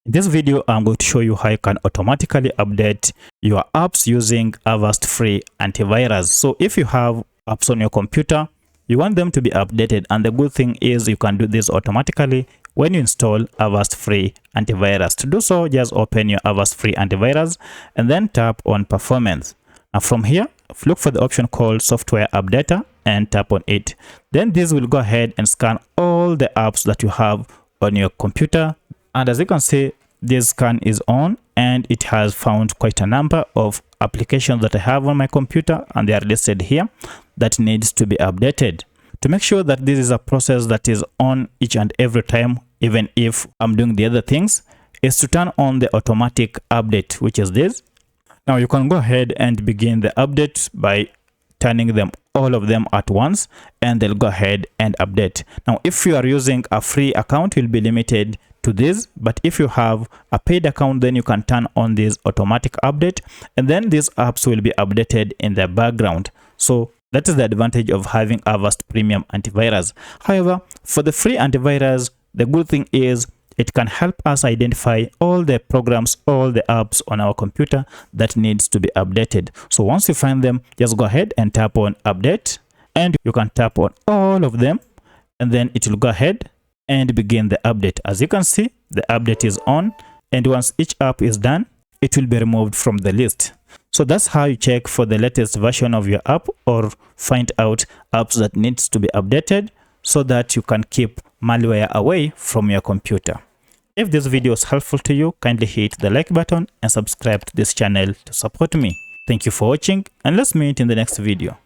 In this video, I'm going to show you how you can automatically update your apps using Avast free antivirus. So if you have apps on your computer, you want them to be updated, and the good thing is you can do this automatically when you install Avast free antivirus. To do so, just open your Avast free antivirus and then tap on performance. Now from here, look for the option called software updater and tap on it. Then this will go ahead and scan all the apps that you have on your computer. And as you can see, this scan is on and it has found quite a number of applications that I have on my computer, and they are listed here that needs to be updated. To make sure that this is a process that is on each and every time, even if I'm doing the other things, is to turn on the automatic update, which is this. Now you can go ahead and begin the update by turning them all of them at once, and they'll go ahead and update. Now if you are using a free account, you'll be limited to this, but if you have a paid account, then you can turn on this automatic update, and then these apps will be updated in the background. So that is the advantage of having Avast Premium Antivirus. However, for the free antivirus, the good thing is it can help us identify all the programs, all the apps on our computer that needs to be updated. So once you find them, just go ahead and tap on update, and you can tap on all of them, and then it will go ahead and begin the update. As you can see, the update is on, and once each app is done, it will be removed from the list. So that's how you check for the latest version of your app or find out apps that needs to be updated so that you can keep malware away from your computer. If this video is helpful to you, kindly hit the like button and subscribe to this channel to support me. Thank you for watching, and let's meet in the next video.